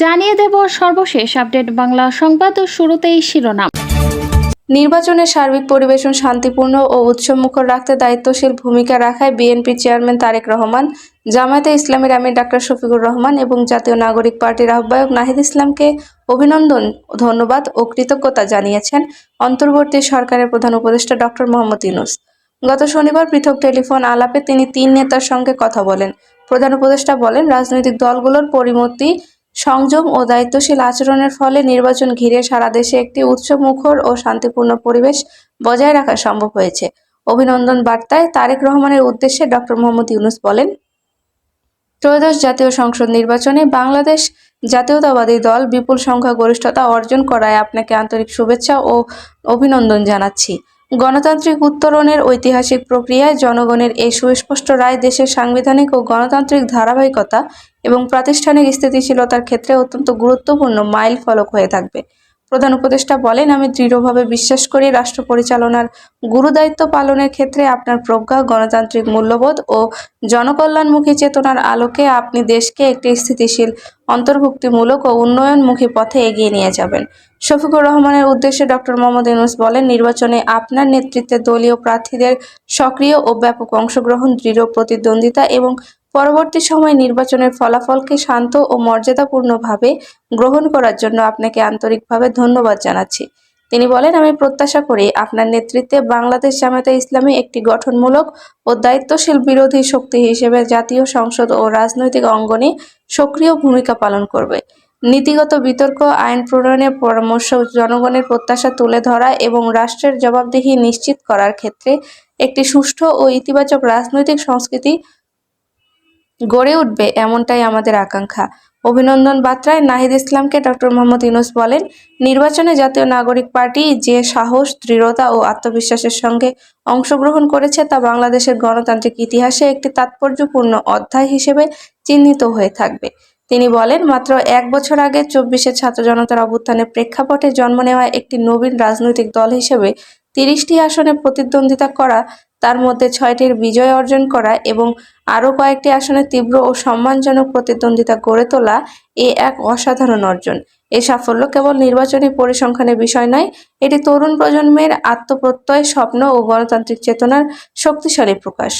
জানিয়ে দেব সর্বশেষ আপডেট বাংলা সংবাদ ও শুরুতেই শিরোনাম। নির্বাচনের সার্বিক পরিবেশন শান্তিপূর্ণ ও উৎসবমুখর রাখতে দায়িত্বশীল ভূমিকা রাখায় বিএনপির চেয়ারম্যান তারেক রহমান, জামায়াতে ইসলামীর আমির ডাক্তার শফিকুর রহমান এবং জাতীয় নাগরিক পার্টির আহ্বায়ক নাহিদ ইসলামকে অভিনন্দন, ধন্যবাদ ও কৃতজ্ঞতা জানিয়েছেন অন্তর্বর্তী সরকারের প্রধান উপদেষ্টা ডক্টর মোহাম্মদ ইউনূস। গত শনিবার পৃথক টেলিফোন আলাপে তিনি তিন নেতার সঙ্গে কথা বলেন। প্রধান উপদেষ্টা বলেন, রাজনৈতিক দলগুলোর পরিমতি, সংযম ও দায়িত্বশীল আচরণের ফলে নির্বাচন ঘিরে সারা দেশে একটি উৎসবমুখর ও শান্তিপূর্ণ পরিবেশ বজায় রাখা সম্ভব হয়েছে। অভিনন্দন বার্তায় তারেক রহমানের উদ্দেশ্যে ডক্টর মোহাম্মদ ইউনূস বলেন, ত্রয়োদশ জাতীয় সংসদ নির্বাচনে বাংলাদেশ জাতীয়তাবাদী দল বিপুল সংখ্যাগরিষ্ঠতা অর্জন করায় আপনাকে আন্তরিক শুভেচ্ছা ও অভিনন্দন জানাচ্ছি। গণতান্ত্রিক উত্তরণের ঐতিহাসিক প্রক্রিয়ায় জনগণের এই সুস্পষ্ট রায় দেশের সাংবিধানিক ও গণতান্ত্রিক ধারাবাহিকতা এবং প্রাতিষ্ঠানিক স্থিতিশীলতার ক্ষেত্রে অত্যন্ত গুরুত্বপূর্ণ মাইল ফলক হয়ে থাকবে। প্রধান উপদেষ্টা বলেন, আমি দৃঢ়ভাবে বিশ্বাস করি রাষ্ট্র পরিচালনার গুরুদায়িত্ব পালনের ক্ষেত্রে আপনার প্রজ্ঞা, গণতান্ত্রিক মূল্যবোধ ও জনকল্যাণমুখী চেতনার আলোকে আপনি দেশকে একটি স্থিতিশীল, অন্তর্ভুক্তিমূলক ও উন্নয়নমুখী পথে এগিয়ে নিয়ে যাবেন। শফিকুর রহমানের উদ্দেশ্যে ডক্টর মোহাম্মদ ইউনূস বলেন, নির্বাচনে আপনার নেতৃত্বে দলীয় প্রার্থীদের সক্রিয় ও ব্যাপক অংশগ্রহণ, দৃঢ় প্রতিদ্বন্দ্বিতা এবং পরবর্তী সময়ে নির্বাচনের ফলাফলকে শান্ত ও মর্যাদাপূর্ণভাবে গ্রহণ করার জন্য আপনাকে আন্তরিকভাবে ধন্যবাদ জানাচ্ছি। তিনি বলেন, আমি প্রত্যাশা করি আপনার নেতৃত্বে বাংলাদেশ জামায়াতে ইসলামী একটি গঠনমূলক ও দায়িত্বশীল বিরোধী শক্তি হিসেবে জাতীয় সংসদ ও রাজনৈতিক অঙ্গনে সক্রিয় ভূমিকা পালন করবে। নীতিগত বিতর্ক, আইন প্রণয়নের পরামর্শ, জনগণের প্রত্যাশা তুলে ধরা এবং রাষ্ট্রের জবাবদিহি নিশ্চিত করার ক্ষেত্রে একটি সুষ্ঠু ও ইতিবাচক রাজনৈতিক সংস্কৃতি গড়ে উঠবে, এমনটাই আমাদের আকাঙ্ক্ষা। অভিনন্দন বার্তায় নাহিদ ইসলামকে ডক্টর মোহাম্মদ ইউনূস বলেন, নির্বাচনে জাতীয় নাগরিক পার্টি যে সাহস, দৃঢ়তা ও আত্মবিশ্বাসের সঙ্গে অংশগ্রহণ করেছে তা বাংলাদেশের গণতান্ত্রিক ইতিহাসে একটি তাৎপর্যপূর্ণ অধ্যায় হিসেবে চিহ্নিত হয়ে থাকবে। তিনি বলেন, মাত্র এক বছর আগে ২৪শে ছাত্র জনতার অভ্যুত্থানের প্রেক্ষাপটে জন্ম নেওয়া একটি নবীন রাজনৈতিক দল হিসেবে ৩০টি আসনে প্রতিদ্বন্দ্বিতা করা, তার মধ্যে ৬টির বিজয় অর্জন করা এবং আরও কয়েকটি আসনে তীব্র ও সম্মানজনক প্রতিদ্বন্দ্বিতা গড়ে তোলা এক অসাধারণ অর্জন। এই সাফল্য কেবল নির্বাচনী পরিসংখ্যানের বিষয় নয়, এটি তরুণ প্রজন্মের আত্মপ্রত্যয়, স্বপ্ন ও গণতান্ত্রিক চেতনার শক্তিশালী প্রকাশ।